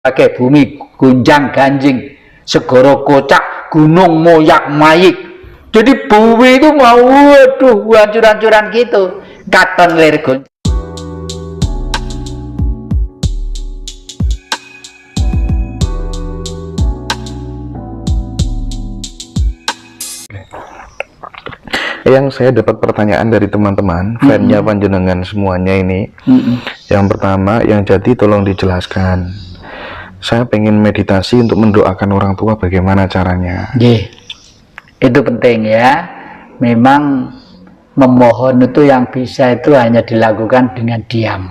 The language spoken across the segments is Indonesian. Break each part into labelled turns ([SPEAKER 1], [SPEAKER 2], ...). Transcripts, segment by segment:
[SPEAKER 1] Pakai bumi gunjang ganjing, segoro kocak, gunung moyak mayik. Jadi bumi itu mau waduh hancur-hancuran gitu. Katon lir gonjang.
[SPEAKER 2] Yang saya dapat pertanyaan dari teman-teman, fansnya panjenengan semuanya ini. Yang pertama, yang jadi tolong dijelaskan. Saya pengen meditasi untuk mendoakan orang tua, bagaimana caranya?
[SPEAKER 1] Itu penting ya. Memang memohon itu yang bisa itu hanya dilakukan dengan diam.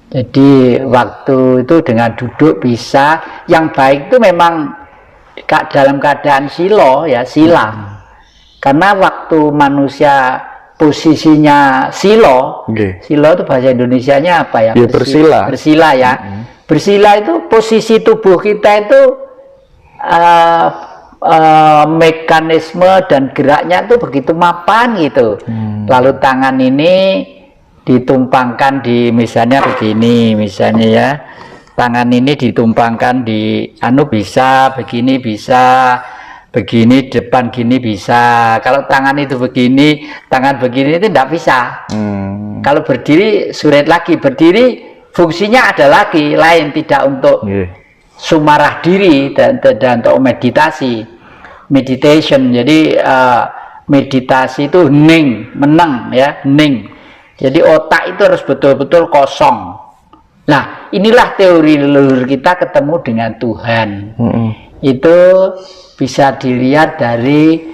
[SPEAKER 1] Jadi waktu itu dengan duduk bisa. Yang baik itu memang dalam keadaan sila ya, sila. Karena waktu manusia posisinya sila, sila itu bahasa Indonesianya apa ya?
[SPEAKER 2] Ya bersila.
[SPEAKER 1] Bersila ya. Bersila itu posisi tubuh kita itu mekanisme dan geraknya itu begitu mapan gitu. Lalu tangan ini ditumpangkan di misalnya begini, misalnya ya. Tangan ini ditumpangkan di bisa, begini bisa. Begini depan gini bisa. Kalau tangan itu begini, tangan begini itu tidak bisa. Kalau berdiri sulit lagi. Berdiri fungsinya ada lagi lain, tidak untuk sumarah diri dan untuk meditasi. Meditation. Jadi meditasi itu hening, meneng ya, hening. Jadi otak itu harus betul-betul kosong. Nah, inilah teori leluhur kita ketemu dengan Tuhan. Itu bisa dilihat dari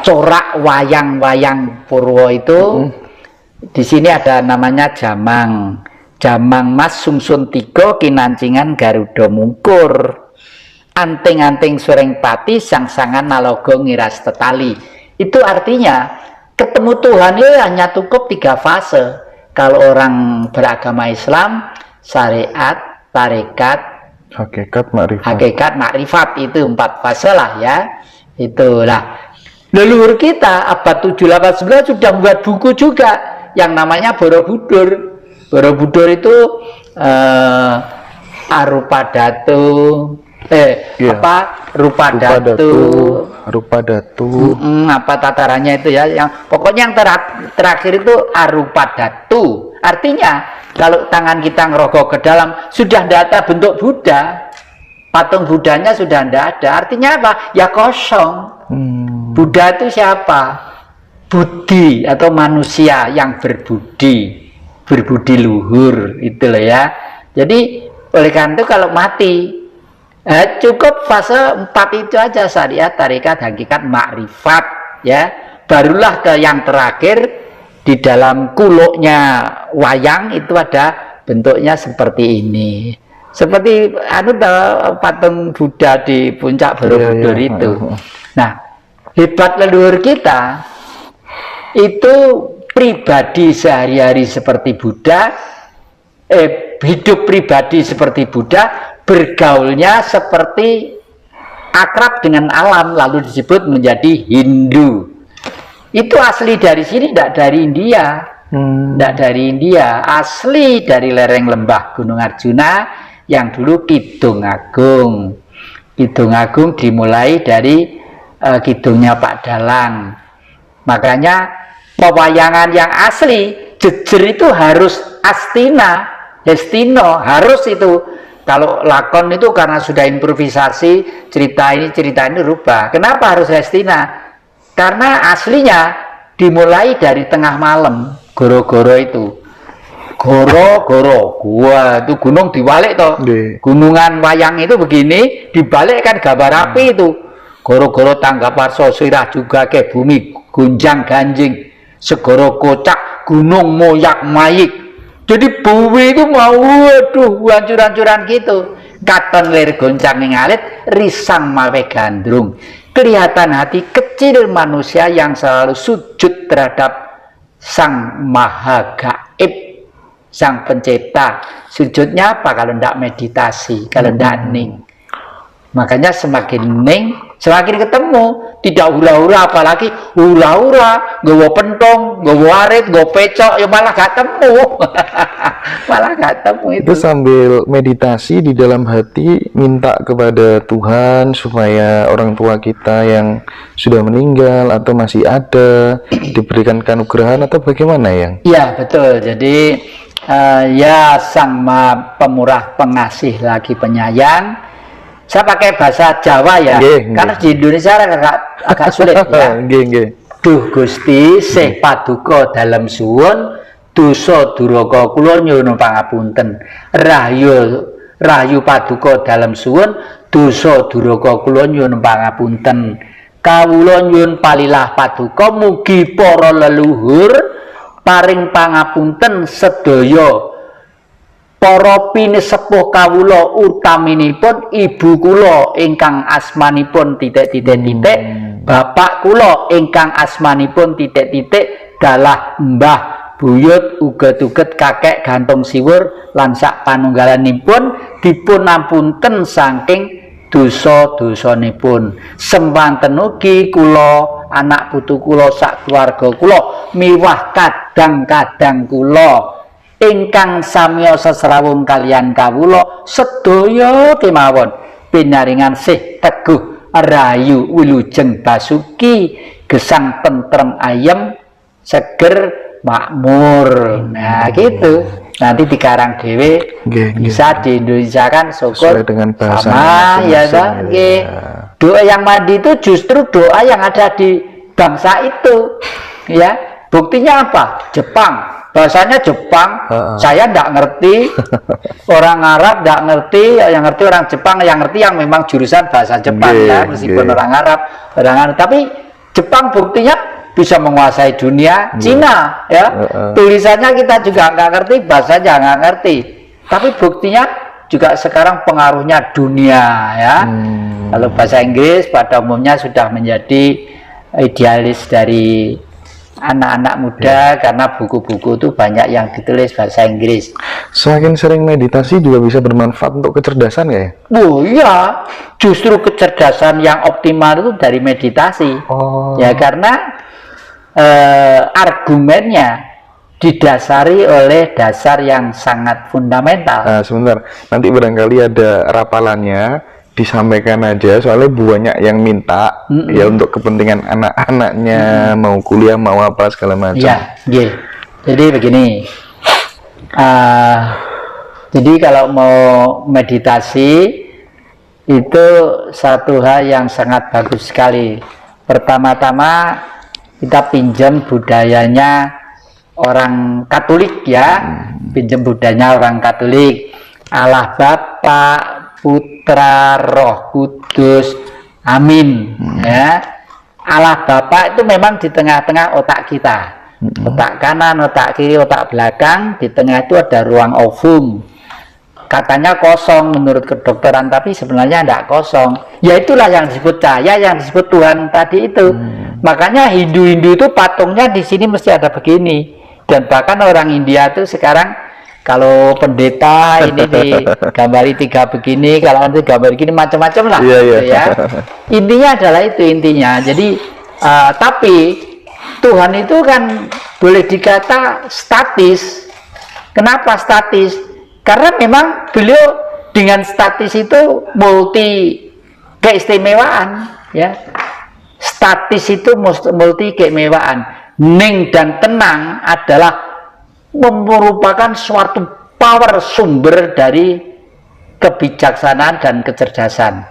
[SPEAKER 1] corak wayang-wayang Purwo itu. Di sini ada namanya Jamang. Jamang Mas Sungsun Tigo Kinancingan Garuda Mungkur. Anting-anting sureng pati sangsangan nalogo ngiras tetali. Itu artinya ketemu Tuhan itu hanya cukup 3 fase. Kalau orang beragama Islam, syariat, tarekat, hakikat makrifat itu 4 fase lah ya. Itulah leluhur kita abad 7-8-9 sudah membuat buku juga yang namanya Borobudur. Borobudur itu Arupadatu
[SPEAKER 2] Rupadatu
[SPEAKER 1] apa tatarannya itu ya, yang pokoknya yang terakhir itu Arupadatu. Artinya kalau tangan kita ngerogok ke dalam sudah tidak ada bentuk Buddha, patung Buddhanya sudah tidak ada. Artinya apa? Ya kosong. Buddha itu siapa? Budi atau manusia yang berbudi luhur, itu loh ya. Jadi oleh karena itu kalau mati cukup fase 4 itu aja, syariat, tarekat, hakikat, makrifat ya. Barulah ke yang terakhir. Di dalam kuluknya wayang itu ada bentuknya seperti ini. Seperti patung Buddha di puncak Borobudur itu. Nah, hebat leluhur kita itu pribadi sehari-hari seperti Buddha, hidup pribadi seperti Buddha, bergaulnya seperti akrab dengan alam, lalu disebut menjadi Hindu. Itu asli dari sini, tidak dari India. Tidak dari India, asli dari lereng lembah Gunung Arjuna yang dulu Kidung Agung. Kidung Agung dimulai dari kidungnya Pak Dalang. Makanya pewayangan yang asli jejer itu harus Astina, Hestino, harus itu. Kalau lakon itu karena sudah improvisasi, cerita ini rubah. Kenapa harus Hestina? Karena aslinya dimulai dari tengah malam, goro-goro itu. Goro-goro, gua itu gunung diwalik toh. Gunungan wayang itu begini, dibalik kan gambar api itu. Goro-goro tanggap warso sirah juga ke bumi gunjang ganjing, segoro kocak, gunung moyak mayik. Jadi bumi itu mau waduh hancur-hancuran gitu. Katon lir goncang ngalit, risang mawe gandrung. Kelihatan hati kecil manusia yang selalu sujud terhadap Sang Maha Gaib, Sang Pencipta. Sujudnya apa kalau tidak meditasi, kalau tidak hening? Makanya semakin ning, semakin ketemu. Tidak hura-hura, apalagi hura-hura, nggawa pentong, nggawa arit, nggawa pecok, ya malah gak temu. Malah gak temu itu.
[SPEAKER 2] Itu sambil meditasi di dalam hati, minta kepada Tuhan supaya orang tua kita yang sudah meninggal atau masih ada diberikan kanugrahan atau bagaimana yang?
[SPEAKER 1] Iya betul. Jadi ya Sang Maha Pemurah Pengasih lagi penyayang. Saya pakai bahasa Jawa ya, karena di Indonesia agak sulit ya. Duh Gusti, sih paduka dalem suwun, dosa duraka kula nyuwun pangapunten. Rahayu paduka dalem suwun, dosa duraka kula nyuwun pangapunten. Kawula nyuwun palilah paduka mugi para leluhur paring pangapunten sedaya. Para pinisepuh kawula utaminipun ibu kula ingkang asmanipun titik-titik-titik, bapak kula ingkang asmanipun titik-titik dalah mbah buyut uget-uget kakek gantung siwur lan sak panunggalanipun dipun ampunten saking dosa-dosanipun. Semanten ugi kula anak putu kula sak keluarga kula miwah kadang-kadang kula ingkang samya sesrawung kalian kawula sedaya kemawon pinaringan sih teguh rahayu wilujeng basuki gesang tentrem ayem seger makmur. Nah gitu nanti dikarang dhewe bisa di Indonesia kan syukur
[SPEAKER 2] dengan bahasa
[SPEAKER 1] sama ya kan. Doa yang mandi itu justru doa yang ada di bangsa itu ya. Buktinya apa? Jepang, bahasanya Jepang, saya tidak ngerti, orang Arab tidak ngerti, yang ngerti orang Jepang, yang ngerti yang memang jurusan bahasa Jepang ya, meskipun orang Arab, tapi Jepang buktinya bisa menguasai dunia. Cina ya, tulisannya kita juga nggak ngerti, bahasanya nggak ngerti, tapi buktinya juga sekarang pengaruhnya dunia ya. Kalau bahasa Inggris pada umumnya sudah menjadi idealis dari anak-anak muda karena buku-buku itu banyak yang ditulis bahasa Inggris.
[SPEAKER 2] Semakin sering meditasi juga bisa bermanfaat untuk kecerdasan ya?
[SPEAKER 1] Oh iya, justru kecerdasan yang optimal itu dari meditasi. Ya karena argumennya didasari oleh dasar yang sangat fundamental.
[SPEAKER 2] Nah, sebentar, nanti barangkali ada rapalannya. Disampaikan aja soalnya banyak yang minta ya untuk kepentingan anak-anaknya mau kuliah mau apa segala macam
[SPEAKER 1] ya. Jadi begini jadi kalau mau meditasi itu satu hal yang sangat bagus sekali. Pertama-tama kita pinjam budayanya orang Katolik ya, pinjam budayanya orang Katolik. Allah Bapa, Putra, Roh Kudus, amin. Ya, Allah Bapa itu memang di tengah-tengah otak kita, otak kanan, otak kiri, otak belakang. Di tengah itu ada ruang ovum. Katanya kosong menurut kedokteran, tapi sebenarnya tidak kosong. Ya itulah yang disebut cahaya, yang disebut Tuhan tadi itu. Makanya Hindu-Hindu itu patungnya di sini mesti ada begini. Dan bahkan orang India itu sekarang kalau pendeta ini digambari 3 begini, kalau nanti gambar begini macam-macam lah, gitu ya. Intinya adalah itu intinya. Jadi tapi Tuhan itu kan boleh dikata statis. Kenapa statis? Karena memang beliau dengan statis itu multi keistimewaan, ya. Statis itu multi keistimewaan. Ning dan tenang adalah merupakan suatu power sumber dari kebijaksanaan dan kecerdasan.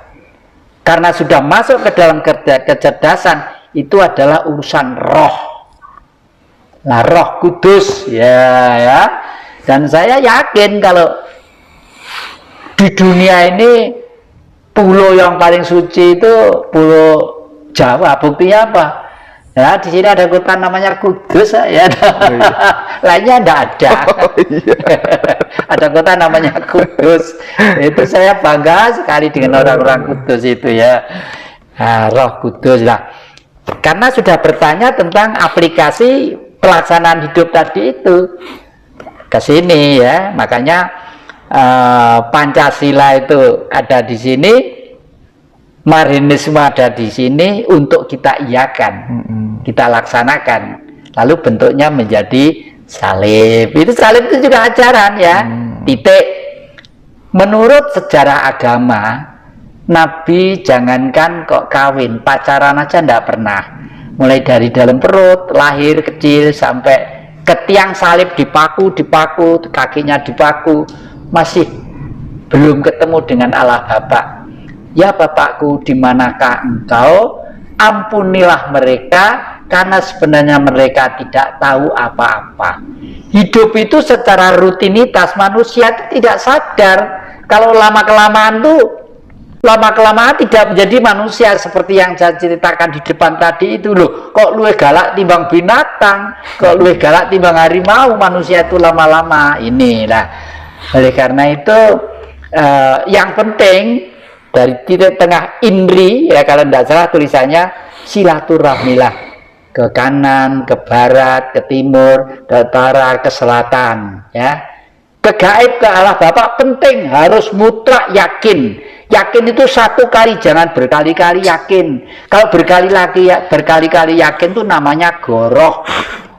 [SPEAKER 1] Karena sudah masuk ke dalam kecerdasan, itu adalah urusan roh. Nah, Roh Kudus ya. Dan saya yakin kalau di dunia ini pulau yang paling suci itu pulau Jawa. Buktinya apa? Ya, di sini ada kota namanya Kudus ya. Lainnya tidak ada. Ada kota namanya Kudus. Itu saya bangga sekali dengan orang-orang Kudus itu ya. Nah, Roh Kudus lah. Karena sudah bertanya tentang aplikasi pelaksanaan hidup tadi itu ke sini ya. Makanya Pancasila itu ada di sini. Mari ini semua ada di sini untuk kita iakan, kita laksanakan. Lalu bentuknya menjadi salib. Itu salib itu juga ajaran ya. Titik. Menurut sejarah agama, Nabi jangankan kok kawin, pacaran aja ndak pernah. Mulai dari dalam perut, lahir kecil sampai ke tiang salib dipaku, kakinya dipaku, masih belum ketemu dengan Allah Bapa. Ya Bapakku, di manakah engkau? Ampunilah mereka, karena sebenarnya mereka tidak tahu apa-apa. Hidup itu secara rutinitas, manusia itu tidak sadar. Kalau lama-kelamaan tidak menjadi manusia seperti yang saya ceritakan di depan tadi itu loh. Kok luwih galak timbang binatang, kok luwih galak timbang harimau, manusia itu lama-lama ini lah. Oleh karena itu yang penting dari titik tengah Indri, ya kalau tidak salah tulisannya silaturahmilah, ke kanan, ke barat, ke timur, ke utara, ke selatan, ya. Ke gaib, ke Allah Bapa penting, harus mutlak yakin. Yakin itu satu kali, jangan berkali-kali yakin. Kalau berkali-kali yakin itu namanya goroh.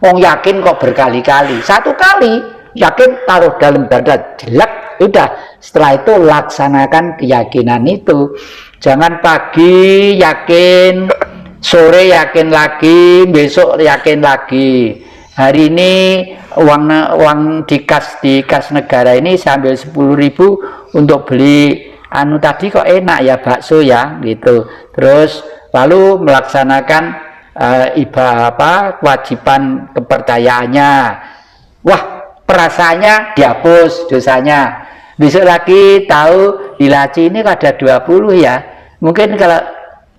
[SPEAKER 1] Wong yakin kok berkali-kali, satu kali yakin taruh dalam dada, jelek. Udah, setelah itu laksanakan keyakinan itu. Jangan pagi yakin, sore yakin lagi, besok yakin lagi. Hari ini uang di kas negara ini saya ambil 10.000 untuk beli anu tadi kok enak ya, bakso ya gitu. Terus lalu melaksanakan kewajiban kepercayaannya. Wah, perasaannya dihapus dosanya. Besok lagi tahu di laci ini ada 20 ya. Mungkin kalau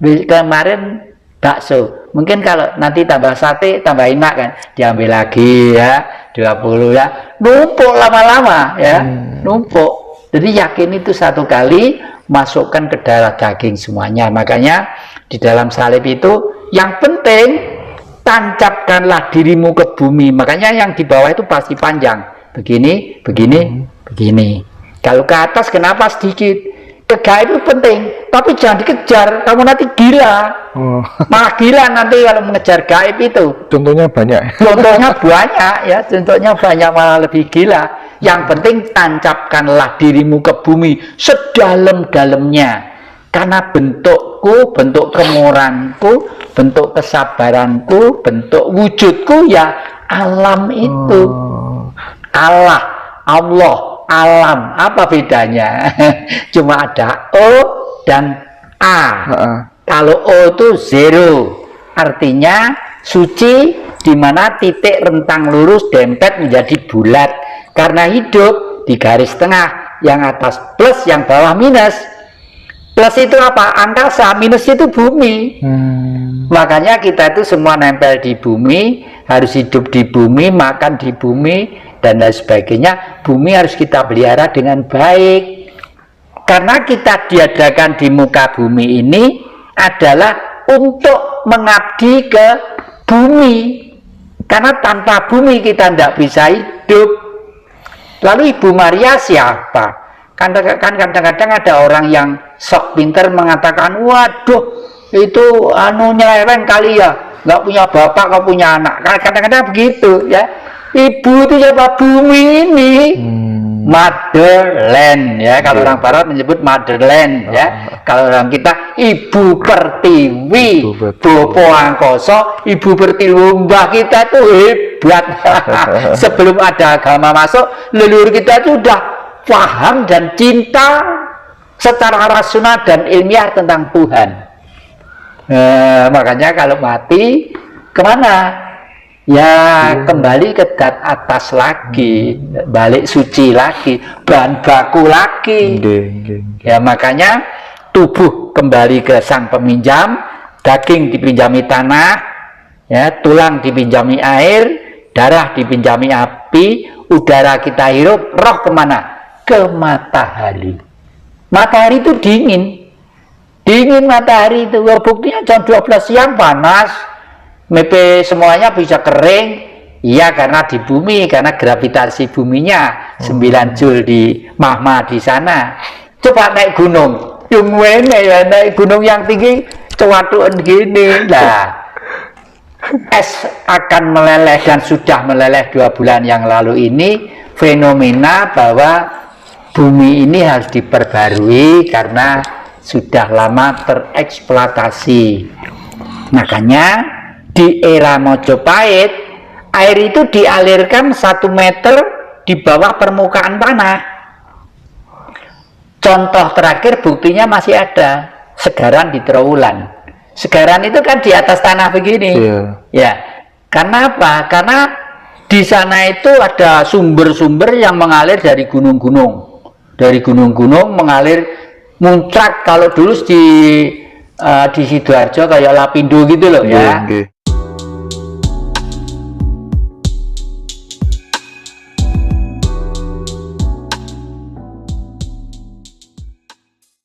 [SPEAKER 1] kemarin bakso, mungkin kalau nanti tambah sate tambah enak kan, diambil lagi ya 20 ya. Numpuk lama-lama ya, numpuk. Jadi yakin itu satu kali, masukkan ke darah daging semuanya. Makanya di dalam salib itu yang penting tancapkanlah dirimu ke bumi. Makanya yang di bawah itu pasti panjang. Begini, begini, begini. Kalau ke atas kenapa sedikit? Ke gaib itu penting, tapi jangan dikejar, kamu nanti gila. Malah gila nanti kalau mengejar gaib itu.
[SPEAKER 2] Contohnya banyak.
[SPEAKER 1] Contohnya banyak ya, contohnya banyak, malah lebih gila. Yang penting tancapkanlah dirimu ke bumi sedalam-dalamnya. Karena bentukku, bentuk kemurahanku, bentuk kesabaranku, bentuk wujudku ya alam itu. Allah, alam, apa bedanya? Cuma ada O dan A. Kalau O itu zero, artinya suci, di mana titik rentang lurus dempet menjadi bulat. Karena hidup di garis tengah, yang atas plus, yang bawah minus. Plus itu apa? Angkasa, minus itu bumi. Makanya kita itu semua nempel di bumi, harus hidup di bumi, makan di bumi, dan lain sebagainya. Bumi harus kita pelihara dengan baik, karena kita diadakan di muka bumi ini adalah untuk mengabdi ke bumi, karena tanpa bumi kita tidak bisa hidup. Lalu Ibu Maria siapa? Kan kadang-kadang ada orang yang sok pinter mengatakan, waduh itu anu nyeleweng kali ya, nggak punya bapak, nggak punya anak. Kadang-kadang begitu ya. Ibu itu siapa? Bumi ini, motherland ya. Kalau orang barat menyebut motherland ya. Kalau orang kita ibu pertiwi, bopo angkoso, ibu pertiwi. Mbah kita tuh hebat. Sebelum ada agama masuk, leluhur kita sudah paham dan cinta secara rasional dan ilmiah tentang Tuhan. Makanya kalau mati kemana? Ya kembali ke dat atas lagi, balik suci lagi, bahan baku lagi. Ya makanya tubuh kembali ke sang peminjam, daging dipinjami tanah, ya tulang dipinjami air, darah dipinjami api, udara kita hirup, roh kemana? Ke matahari. Matahari itu dingin matahari itu. Buktinya jam 12 siang panas. Mepe semuanya bisa kering, iya karena di bumi, karena gravitasi buminya 9 Joule di magma di sana. Coba naik gunung, Yung wene ya, naik gunung yang tinggi cewatuan gini. Nah, es akan meleleh dan sudah meleleh 2 bulan yang lalu ini. Fenomena bahwa bumi ini harus diperbarui karena sudah lama tereksploitasi. Makanya di era Mojopahit air itu dialirkan 1 meter di bawah permukaan tanah. Contoh terakhir buktinya masih ada, Segaran di Trowulan. Segaran itu kan di atas tanah begini. Ya, karena apa? Karena di sana itu ada sumber-sumber yang mengalir dari gunung-gunung. Dari gunung-gunung mengalir muncrat, kalau dulu di Sidoarjo kayak Lapindo gitu loh ya.